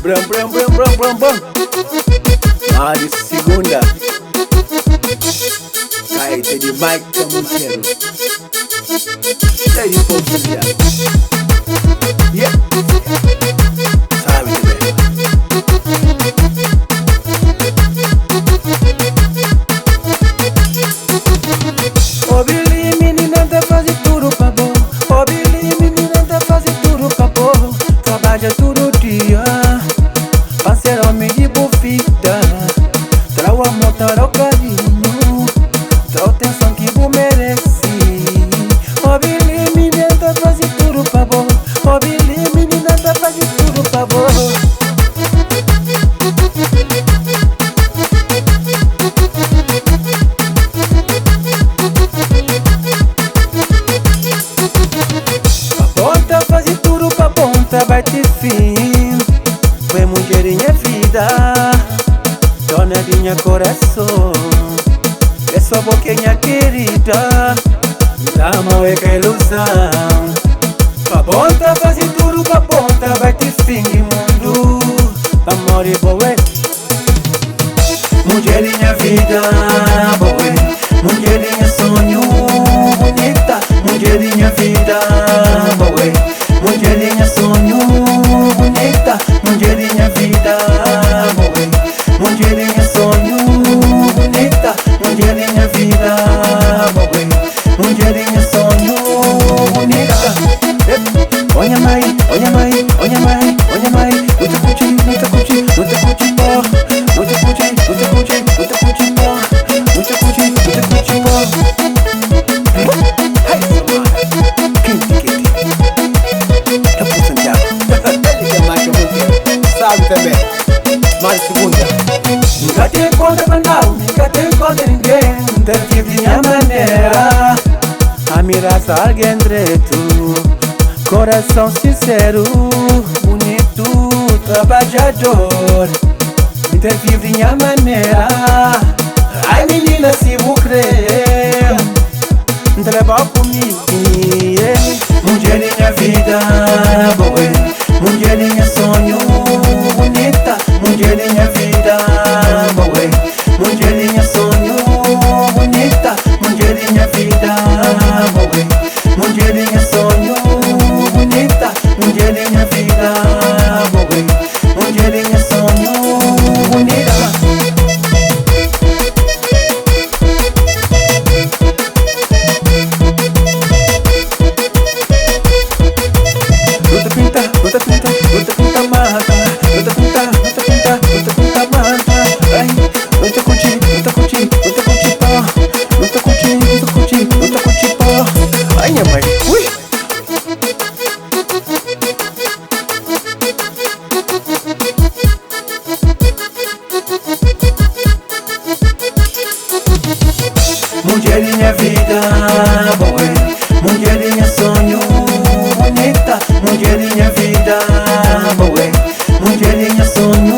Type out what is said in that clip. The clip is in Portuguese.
Bram, bram, bram, bram, bram, bram. Mário Segunda. Caete de Mike Camunqueiro. Daí de Pompeia. Yeah. Sabe de bem. Ô Billy, menina, tá fazendo tudo pra bom. Ô Billy, menina, tá fazendo tudo pra bom. Trabalha todo dia, parceiro homem de boa vida. Trau amor, trau carinho, trau atenção que vou merece. Ô Billy, menina, tá fazendo tudo pra bom. Ô Billy, menina, tá fazendo tudo pra bom. Ponta, faz tudo pra ponta, vai ter fim. Foi mulherinha vida, dona de minha coração. É sua boquinha querida, dama é que é ilusão. Pra ponta, faz tudo pra ponta, vai ter fim de mundo. Amor e boé, mulherinha vida, boé. Mulherinha sonho, bonita. Mulherinha vida, boé. Mulherinha sonho, bonita. Mulherinha vida, boé. Mulherinha sonho, bonita. Mulherinha vida, boé. Mulherinha sonho, bonita. Olha mai, olha mai, olha mai, olha mai. Muita curti, muita curti, muita curti, pó. Muita curti, muita curti, muita curti, pó. Muita curti, muita curti, pó. Sabe também, Mário Segunda. Nunca te encontra pra não, nunca te encontra ninguém. Tive minha maneira a mirar alguém direito. Coração sincero, bonito, trabalhador. Tive minha maneira. Ai menina, se vou crer, trabalha comigo. Mulherinha vida, boé. Mulherinha sonho, bonita. Mulherinha vida, boé. Mulherinha sonho, bonita. Mulherinha vida, boé. Mulherinha sonho, bonita. Mulherinha vida, boé. Mulherinha sonho, bonita. Luta pinta, luta pinta, luta pinta mata. Luta pinta, luta pinta, luta pinta mata. Ai, luta curti, luta curti, luta curti pó. Luta curti, luta curti, luta curti pó. Ai, minha mãe, ui. Mulherinha vida, boé. Mulherinha sonho, bonita. Mulherinha vida, boé. Mulherinha sonho,